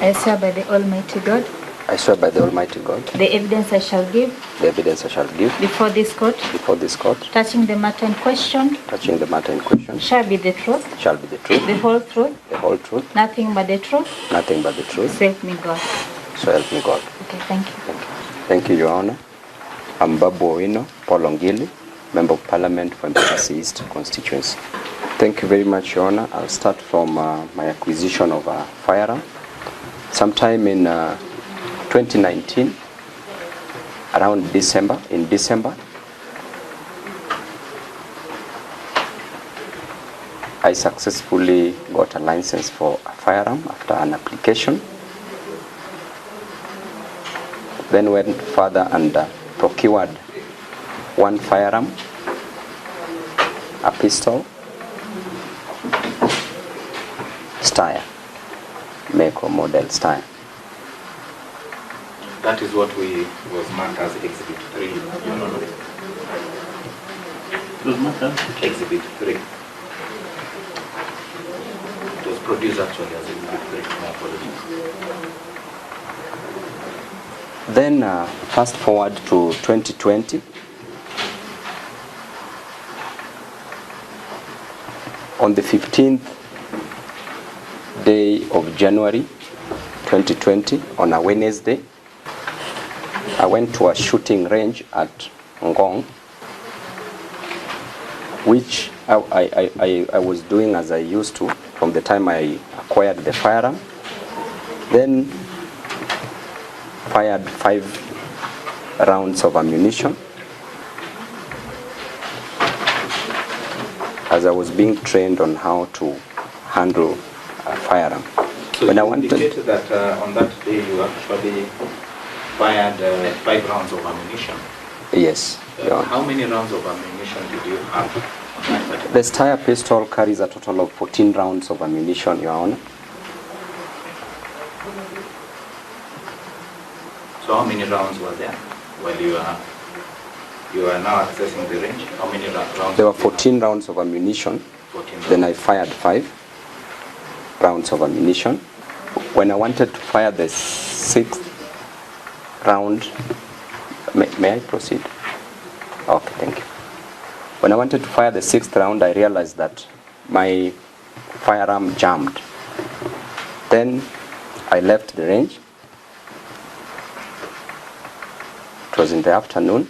I swear by the Almighty God. I swear by the Almighty God. The evidence I shall give. The evidence I shall give. Before this court. Before this court. Touching the matter in question. Touching the matter in question. Shall be the truth. Shall be the truth. The whole truth. The whole truth. Nothing but the truth. Nothing but the truth. So help me God. So help me God. Okay, thank you. Thank you. Thank you, Your Honor. I'm Babu Owino, Polongili, Member of Parliament for Embakasi East constituency. Thank you very much, Your Honor. I'll start from my acquisition of a firearm. Sometime in 2019, around December, I successfully got a license for a firearm after an application. Then went further and procured one firearm, a pistol, Steyr, make or model Steyr. That is what was marked as Exhibit 3, Your Honor. It was marked as Exhibit 3. It was produced actually as Exhibit 3. My apologies. Then fast forward to 2020. On the 15th day of January 2020, on a Wednesday, I went to a shooting range at Ngong, which I was doing as I used to from the time I acquired the firearm. Then fired 5 rounds of ammunition as I was being trained on how to handle a firearm. So when you indicated that on that day you actually fired 5 rounds of ammunition. Yes. How many rounds of ammunition did you have on that particular? The Steyr pistol carries a total of 14 rounds of ammunition, Your Honor. So how many rounds were there while you are now accessing the range? How many rounds? There were 14 rounds of ammunition. 14 rounds. Then I fired 5 rounds of ammunition. When I wanted to fire the 6th round, may I proceed? Okay, thank you. When I wanted to fire the 6th round, I realized that my firearm jammed. Then I left the range. It was in the afternoon.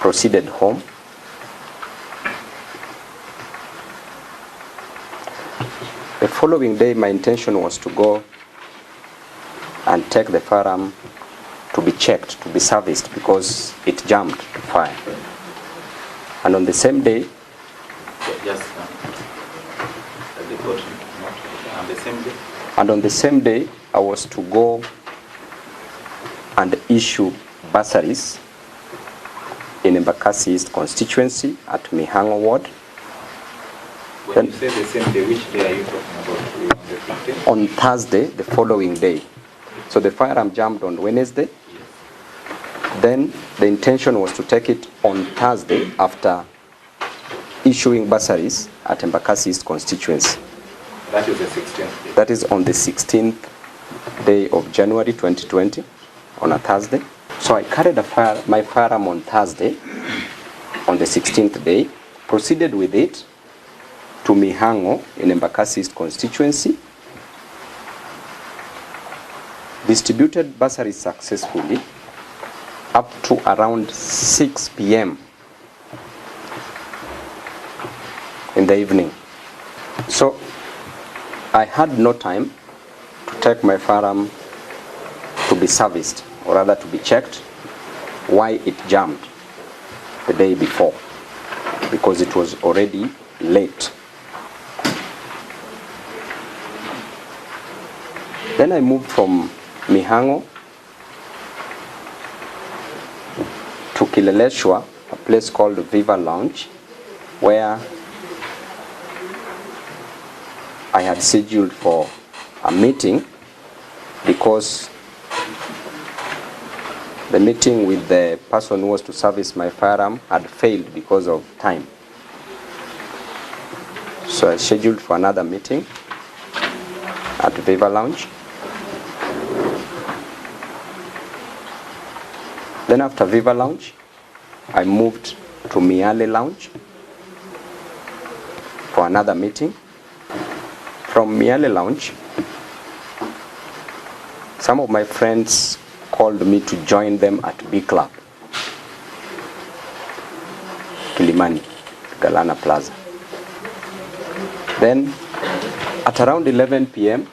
Proceeded home. The following day, my intention was to go and take the firearm to be checked, to be serviced, because it jammed to fire. And on the same day, and on the same day, I was to go and issue bursaries in Embakasi East constituency at Mihango Ward. When you say the same day, which day are you talking about? On Thursday, the following day. So the firearm jammed on Wednesday. Then the intention was to take it on Thursday after issuing bursaries at Embakasi East constituency. That is the 16th day. That is on the 16th day of January 2020, on a Thursday. So I carried my firearm on Thursday, on the 16th day, proceeded with it to Mihango in Embakasi East constituency, distributed bursaries successfully up to around 6 p.m. in the evening. So I had no time to take my firearm to be serviced, or rather to be checked why it jammed the day before, because it was already late. Then I moved from Mihango to Kileleshwa, a place called Viva Lounge, where I had scheduled for a meeting, because the meeting with the person who was to service my firearm had failed because of time. So I scheduled for another meeting at Viva Lounge. Then after Viva Lounge, I moved to Miale Lounge for another meeting. From Miale Lounge, some of my friends called me to join them at B Club, Kilimani, Galana Plaza. Then at around 11 p.m.,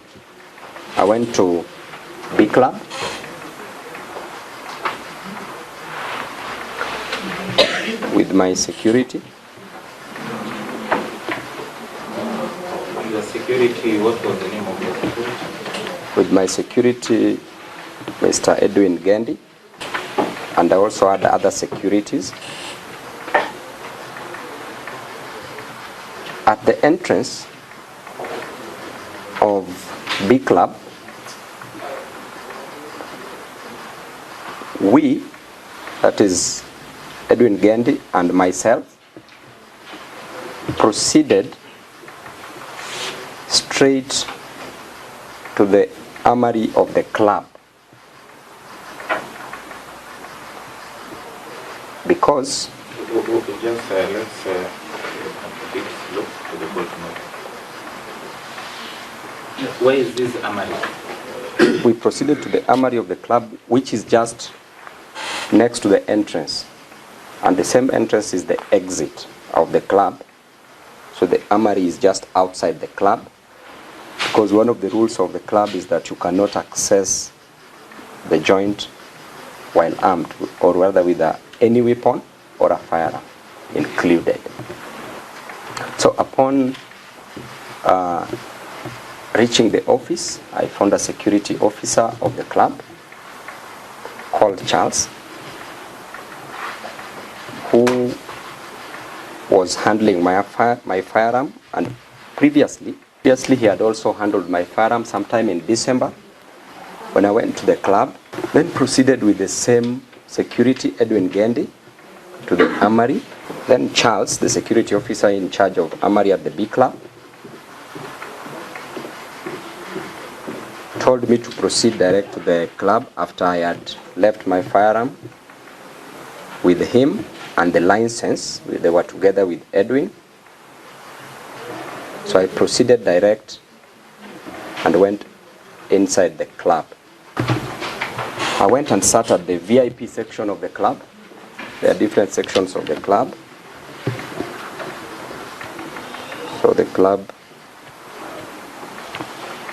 I went to B Club. With my security. The security, what was the name of the security? With my security, Mr. Edwin Gendi, and I also had other securities. At the entrance of B Club, we, that is Edwin Gendi and myself, proceeded straight to the armory of the club, because just let's look to the footnote. Where is this armory? we proceeded to the armory of the club, which is just next to the entrance. And the same entrance is the exit of the club. So the armory is just outside the club, because one of the rules of the club is that you cannot access the joint while armed, or rather with any weapon or a firearm included. So upon reaching the office, I found a security officer of the club called Charles, who was handling my firearm, and previously he had also handled my firearm sometime in December when I went to the club. Then proceeded with the same security, Edwin Gendi, to the armory. Then Charles, the security officer in charge of armory at the B Club, told me to proceed direct to the club after I had left my firearm with him and the license. They were together with Edwin. So I proceeded direct and went inside the club. I went and sat at the VIP section of the club. There are different sections of the club. So the club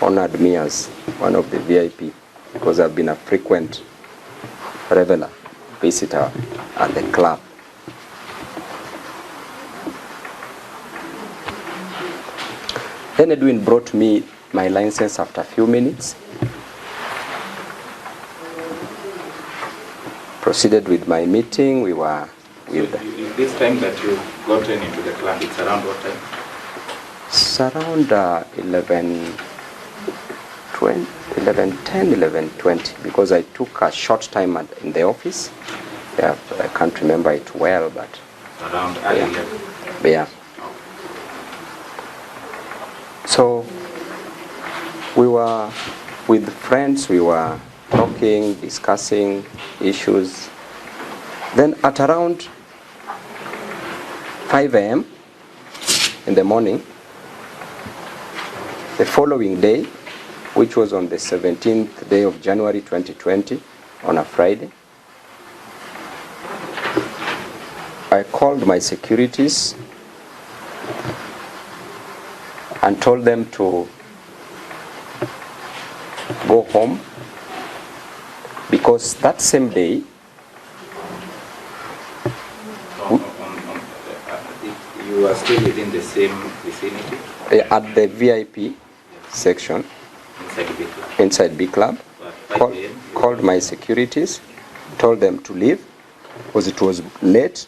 honored me as one of the VIP because I've been a frequent regular visitor at the club. Then Edwin brought me my license after a few minutes. Proceeded with my meeting. We were with... So this time that you got into the club, it's around what time? It's around 11:10, 11:20, because I took a short time in the office. Yeah, I can't remember it well, but... Around 11. Yeah. So we were with friends, we were talking, discussing issues. Then at around 5 a.m. in the morning, the following day, which was on the 17th day of January 2020, on a Friday, I called my securities and told them to go home, because that same day you were still within the same vicinity? At the VIP section inside B Club. Called my securities, told them to leave because it was late.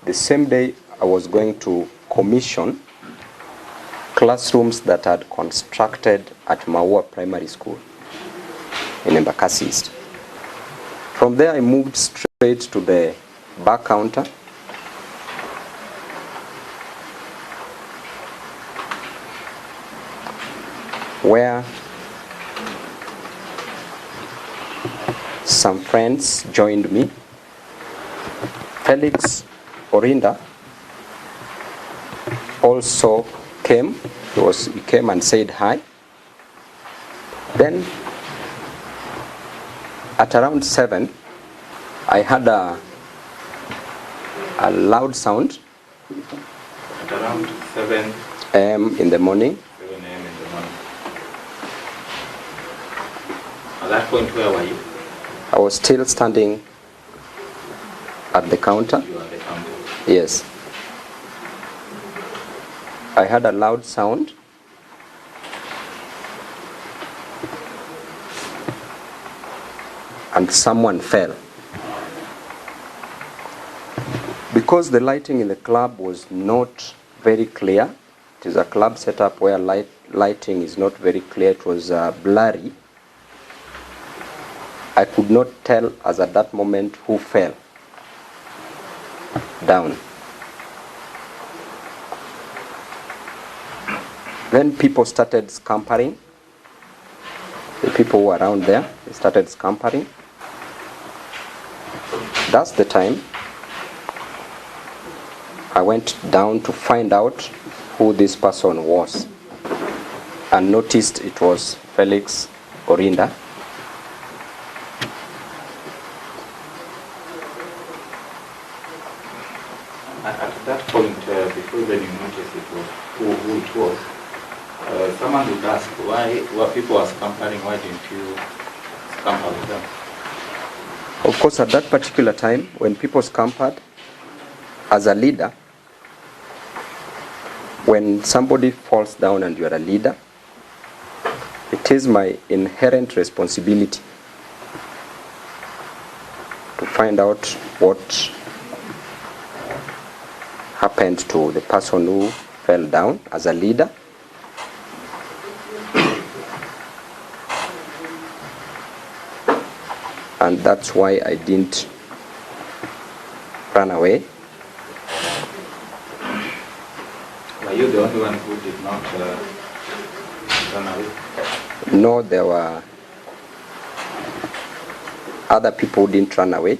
The same day I was going to commission classrooms that had constructed at Maua Primary School in Embakasi East. From there I moved straight to the bar counter where some friends joined me. Felix Orinda also came. He came and said hi. Then at around 7, I had a loud sound. At around 7 a.m. in the morning. 7 a.m. in the morning. At that point, where were you? I was still standing at the counter. You were at the counter. Yes. I had a loud sound. And someone fell. Because the lighting in the club was not very clear, it is a club setup where lighting is not very clear, it was blurry. I could not tell as at that moment who fell down. Then people started scampering. The people who were around there, they started scampering. That's the time I went down to find out who this person was and noticed it was Felix Orinda. At that point, before then you noticed it was who it was, someone would ask why people were scampering, why didn't you scamper with them? Of course, at that particular time, when people scampered, as a leader, when somebody falls down and you are a leader, it is my inherent responsibility to find out what happened to the person who fell down as a leader. And that's why I didn't run away. Were you the only one who did not run away? No, there were other people who didn't run away.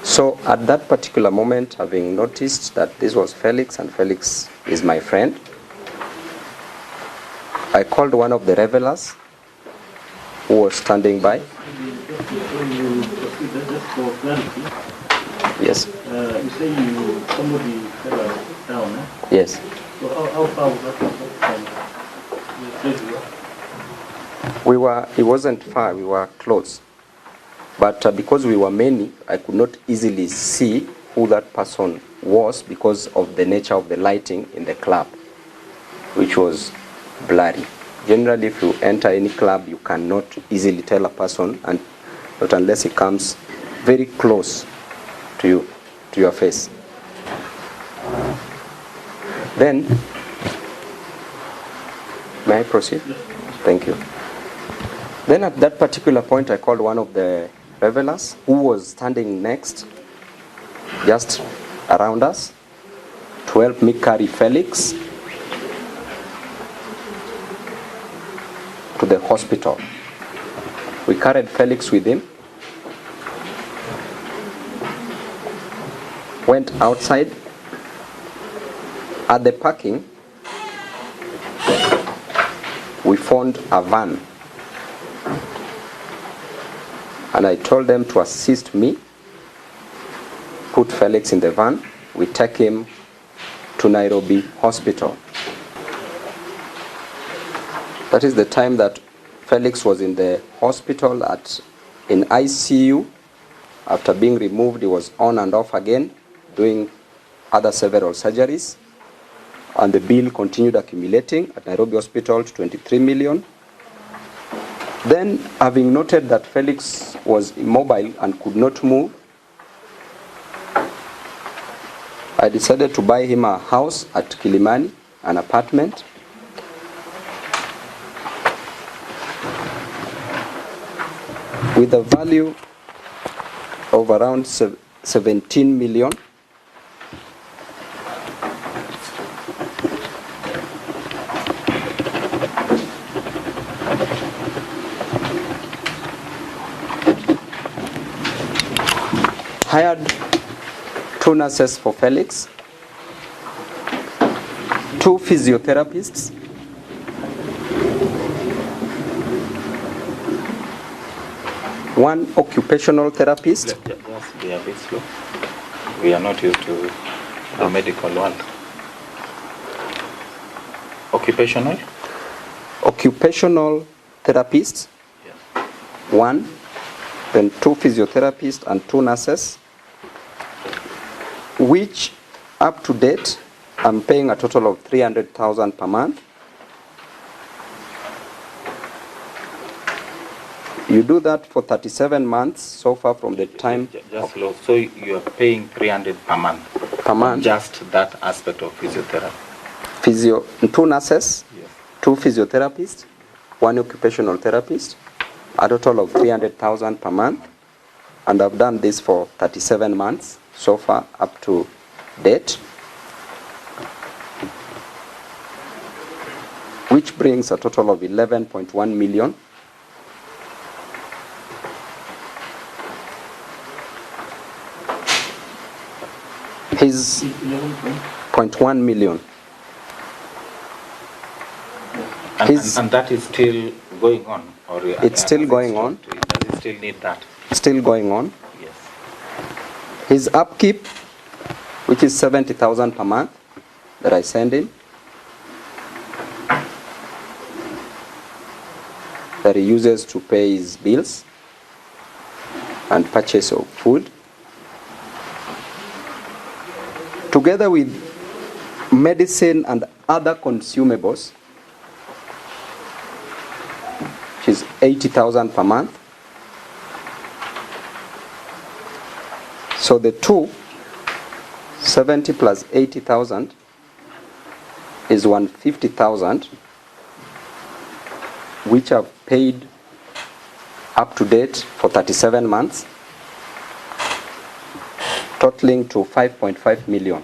So at that particular moment, having noticed that this was Felix and Felix is my friend, I called one of the revelers who was standing by. Yes. You say somebody fell down, eh? Yes. So how far was that from the place you were? It wasn't far, we were close. But because we were many, I could not easily see who that person was because of the nature of the lighting in the club, which was blurry. Generally, if you enter any club, you cannot easily tell a person, and not unless he comes very close to you, to your face. Then, may I proceed? Thank you. Then at that particular point, I called one of the revelers who was standing next, just around us, to help me carry Felix to the hospital. We carried Felix with him, went outside. At the parking, we found a van, and I told them to assist me, put Felix in the van. We take him to Nairobi Hospital. That is the time that Felix was in the hospital in ICU. After being removed, he was on and off again, doing other several surgeries. And the bill continued accumulating at Nairobi Hospital to 23 million. Then, having noted that Felix was immobile and could not move, I decided to buy him a house at Kilimani, an apartment. With a value of around 17 million. hired 2 nurses for Felix, 2 physiotherapists, 1 occupational therapist. Just be a bit slow. We are not used to the medical world. Occupational? Occupational therapists, Yes. 1, then 2 physiotherapists and 2 nurses, which up to date I'm paying a total of 300,000 per month. You do that for 37 months so far from the time Just slow. So you are paying 300 per month. per month. Just that aspect of physiotherapy. 2 nurses, Yes. 2 physiotherapists, 1 occupational therapist, a total of 300,000 per month, and I've done this for 37 months so far up to date, which brings a total of 11.1 million. His 0.1 million. And that is still going on? Or It's still going on. Does it still need that? Still going on. Yes. His upkeep, which is 70,000 per month that I send him, that he uses to pay his bills and purchase of food, together with medicine and other consumables, which is 80,000 per month. So the two, 70 plus 80,000 is 150,000, which I've paid up to date for 37 months, totaling to 5.5 million.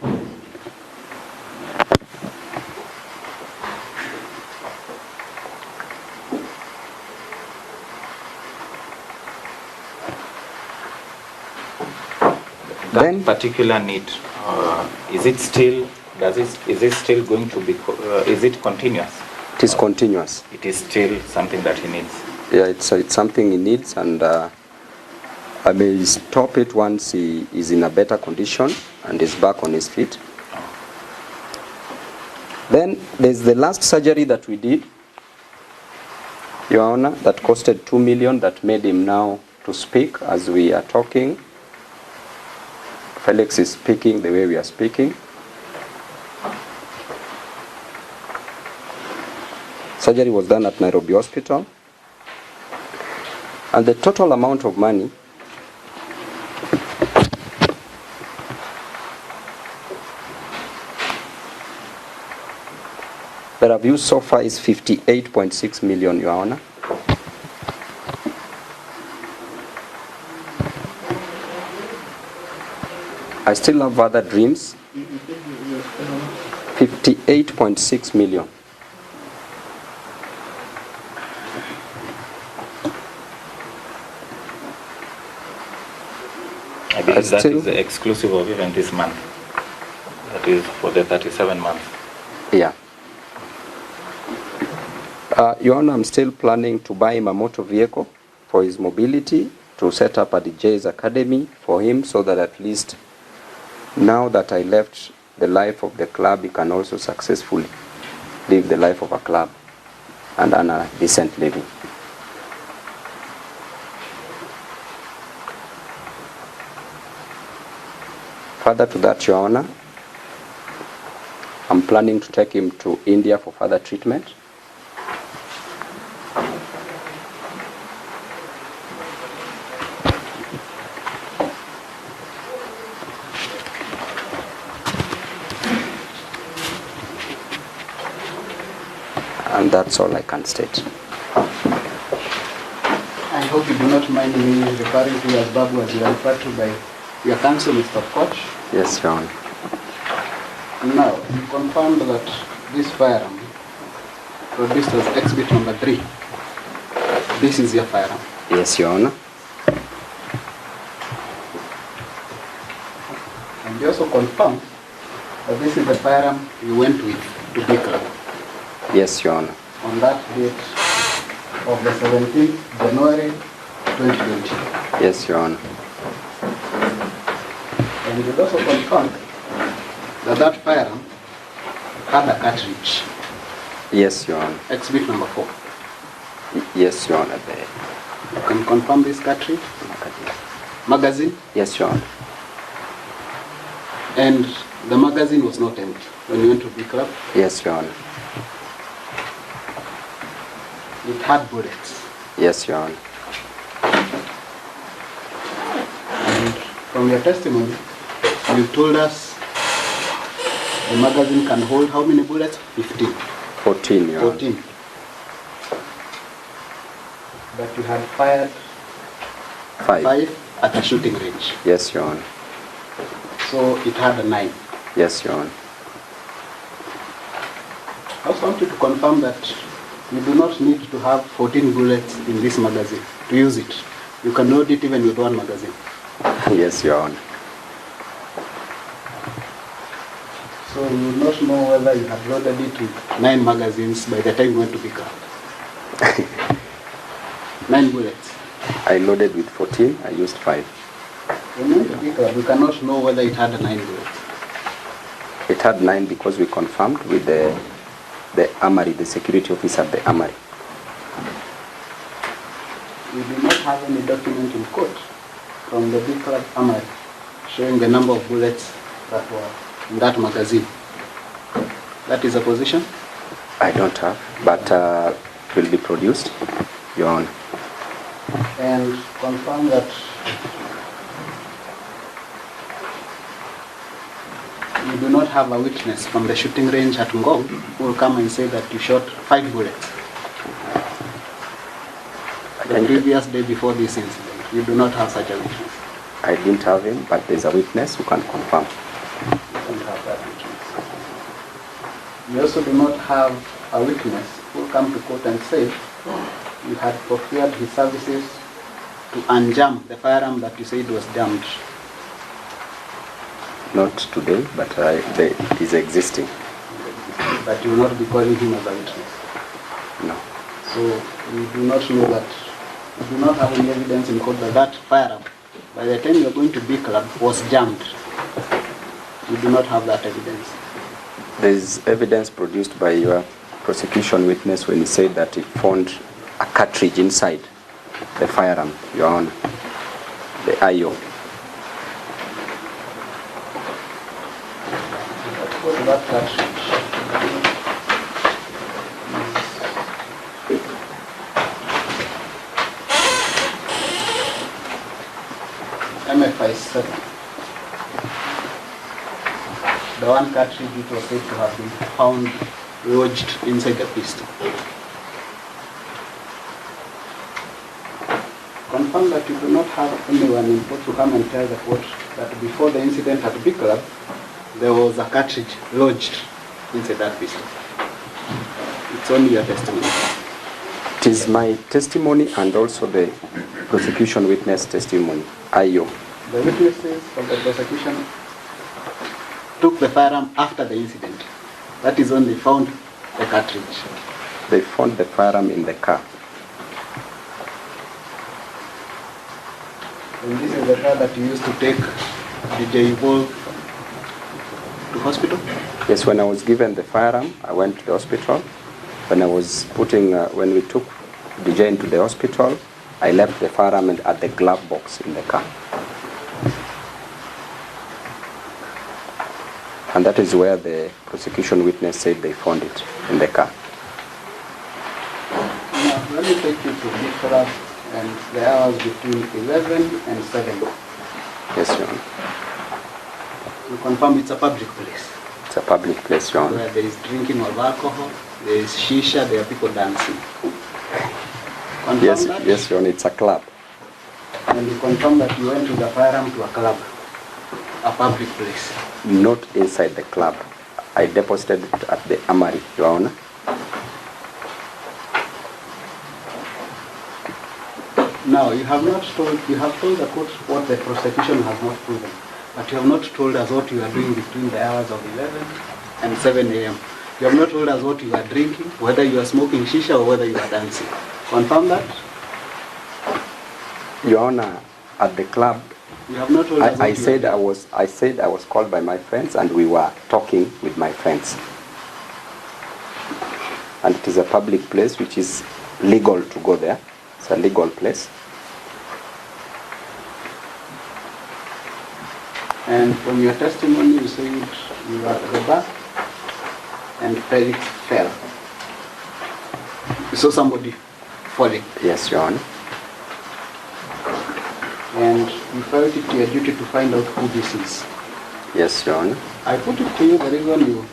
That Then- particular need, is it still going to be, is it continuous? It is continuous. It is still something that he needs. Yeah, it's something he needs, and I may stop it once he is in a better condition and is back on his feet. Then there's the last surgery that we did, Your Honor, that costed 2 million, that made him now to speak as we are talking. Felix is speaking the way we are speaking. Surgery was done at Nairobi Hospital. And the total amount of money that I've used so far is 58.6 million, Your Honor. I still have other dreams. 58.6 million. I believe that still- is exclusive of even this month. That is for the 37 months. Yeah. Your Honor, I'm still planning to buy him a motor vehicle for his mobility, to set up a DJ's academy for him, so that at least now that I left the life of the club, he can also successfully live the life of a club and earn a decent living. Further to that, Your Honor, I'm planning to take him to India for further treatment. And that's all I can state. I hope you do not mind me referring to you as Babu, as you are referred to by your counsel, Mr. Koch. Yes, Your Honor. Now, you confirmed that this firearm, produced as exhibit number 3, this is your firearm. Yes, Your Honor. And you also confirm that this is the firearm you went with to B club Yes, Your Honor. on that date of the 17th January 2020. Yes, Your Honor. And you also confirm that that firearm had a cartridge, Yes, Your Honor. exhibit number 4. Yes, Your Honor. You can confirm this cartridge, magazine, Yes, Your Honor. and the magazine was not empty when you went to B club. Yes, Your Honor. It had bullets. Yes, Your Honor. And from your testimony, you told us the magazine can hold how many bullets? 15. 14, Your Honor. 14. But you had fired 5 at a shooting range. Yes, Your Honor. So it had a 9. Yes, Your Honor. I also want you to confirm that you do not need to have 14 bullets in this magazine to use it. You can load it even with 1 magazine. Yes, Your Honor. So you will not know whether you had loaded it with 9 magazines by the time you went to pick up. 9 bullets. I loaded with 14. I used 5. When you went to pick up, you cannot know whether it had 9 bullets. It had 9 because we confirmed with the armory, the security officer at the armory. You do not have any document in court from the big club armory showing the number of bullets that were in that magazine. That is a position? I don't have, but it will be produced, Your Honor. And confirm that you do not have a witness from the shooting range at Ngong who will come and say that you shot 5 bullets the previous day before this incident. You do not have such a witness. I didn't have him, but there's a witness who can confirm. You don't have that witness. You also do not have a witness who will come to court and say you had procured his services to unjam the firearm that you said was jammed. Not today, but it is existing. But you will not be calling him as a witness. No. So you do not know that, you do not have any evidence in court that that firearm, by the time you are going to B club, was jammed. You do not have that evidence. There is evidence produced by your prosecution witness when he said that he found a cartridge inside the firearm, Your Honor, the IO. Let's go to that cartridge. MFI 7. The one cartridge which was said to have been found lodged inside the pistol. Confirm that you do not have anyone in court to come and tell the court that before the incident at B club, there was a cartridge lodged inside that pistol. It's only your testimony. It is my testimony and also the prosecution witness testimony, IO. The witnesses of the prosecution took the firearm after the incident. That is when they found the cartridge. They found the firearm in the car. And this is the car that you used to take DJ Evolve to hospital? Yes, when I was given the firearm, I went to the hospital. When I was when we took DJ into the hospital, I left the firearm at the glove box in the car. And that is where the prosecution witness said they found it, in the car. Now, let me take you to B club and the hours between 11 and 7. Yes, Your Honor. You confirm it's a public place It's a public place, Your Honor. where there is drinking of alcohol, there is shisha, there are people dancing. Confirm Yes, that? yes, Your Honor, it's a club. And you confirm that you went with the firearm to a club, a public place. Not inside the club. I deposited it at the armory, Your Honor. Now, you have told the court what the prosecution has not proven. but you have not told us what you are doing between the hours of 11 and 7 a.m. You have not told us what you are drinking, whether you are smoking shisha or whether you are dancing. Confirm that? Your Honor, at the club, You have not told us what I you said are I said I was called by my friends and we were talking with my friends. And it is a public place which is legal to go there. It's a legal place. And from your testimony, you said you were at the bar and Felix fell. You saw somebody falling. Yes, Your Honor. And you felt it your duty to find out who this is. Yes, Your Honor. I put it to you, the reason you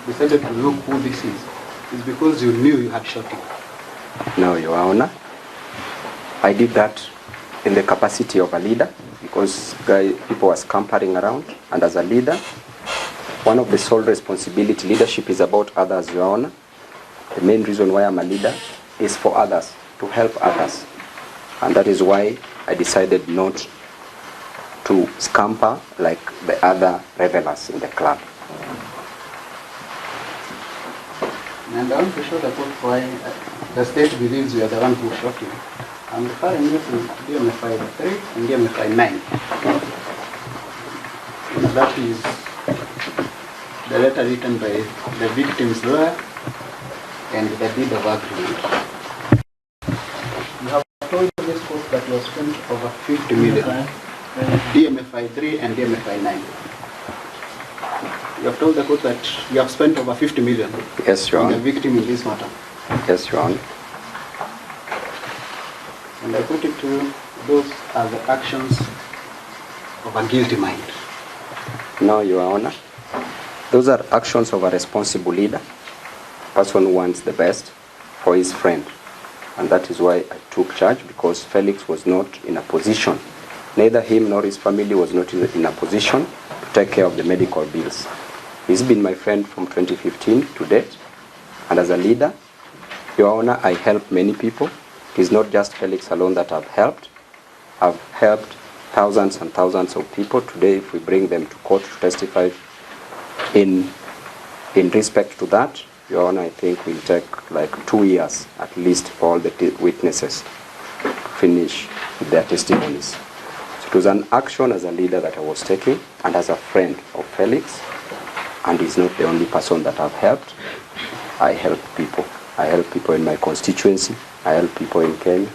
decided to look who this is because you knew you had shot him. No, Your Honor. I did that in the capacity of a leader because people were scampering around, and as a leader, one of the sole responsibility, leadership is about others, Your Honor. The main reason why I'm a leader is for others, to help others. And that is why I decided not to scamper like the other revelers in the club. And I want to show the court why the state believes you are the one who shot him. I'm referring you to DMFI 3 and DMFI 9. And that is the letter written by the victim's lawyer and the deed of agreement. You have told this court that you have spent over 50 million. DMFI 3 and DMFI 9. You have told the court that you have spent over 50 million. Yes, Your Honor. On the victim in this matter. Yes, Your Honor. And I put it to you, those are the actions of a guilty mind. No, Your Honor. Those are actions of a responsible leader, person who wants the best for his friend. And that is why I took charge, because Felix was not in a position, neither him nor his family was not in a position to take care of the medical bills. He's been my friend from 2015 to date, and as a leader, Your Honor, I help many people. It is not just Felix alone that I've helped. I've helped thousands and thousands of people. Today, if we bring them to court to testify in respect to that, Your Honor, I think will take like 2 years at least for all the witnesses to finish their testimonies. So it was an action as a leader that I was taking, and as a friend of Felix, and he's not the only person that I've helped. I help people. I help people in my constituency. I help people in Kenya.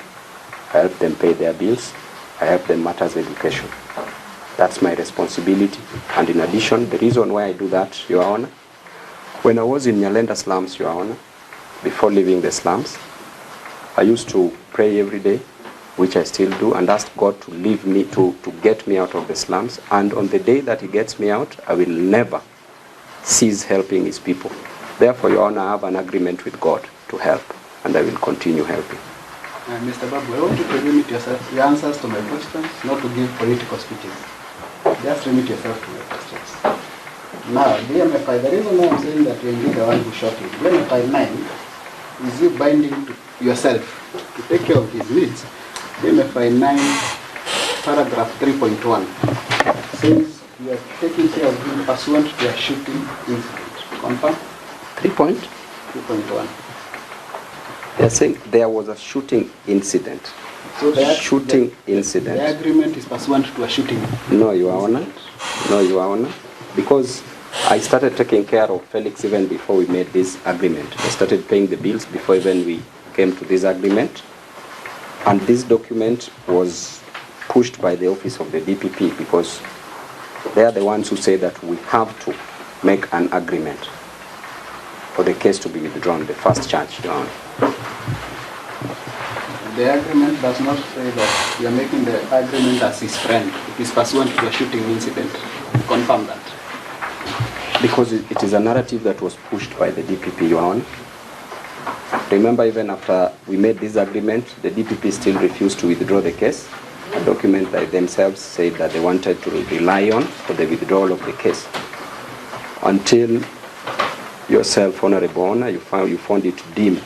I help them pay their bills. I help them matters education. That's my responsibility. And in addition, the reason why I do that, Your Honor, when I was in Nyalenda slums, Your Honor, before leaving the slums, I used to pray every day, which I still do, and ask God to leave me, to get me out of the slums. And on the day that He gets me out, I will never cease helping His people. Therefore, Your Honor, I have an agreement with God to help, and I will continue helping. Mr. Babu, I want you to limit yourself, your answers to my questions, not to give political speeches. Just limit yourself to my questions. Now, DMFI, the reason why I'm saying that you're indeed the one who shot him, DMFI 9 is you binding to yourself to take care of his needs. DMFI 9, paragraph 3.1 says you are taking care of him pursuant to a shooting incident. Confirm? 3.1. They're saying there was a shooting incident. So the incident. The agreement is pursuant to a shooting. No, Your Honor. No, Your Honor. Because I started taking care of Felix even before we made this agreement. I started paying the bills before even we came to this agreement. And this document was pushed by the office of the DPP because they are the ones who say that we have to make an agreement for the case to be withdrawn, the first charge, Your Honor. The agreement does not say that you are making the agreement as his friend. It is pursuant to a shooting incident. Confirm that. Because it is a narrative that was pushed by the DPP, Your Honor. Remember, even after we made this agreement, the DPP still refused to withdraw the case. A document by themselves said that they wanted to rely on for the withdrawal of the case. Until yourself, Honorable Honor, you found it deemed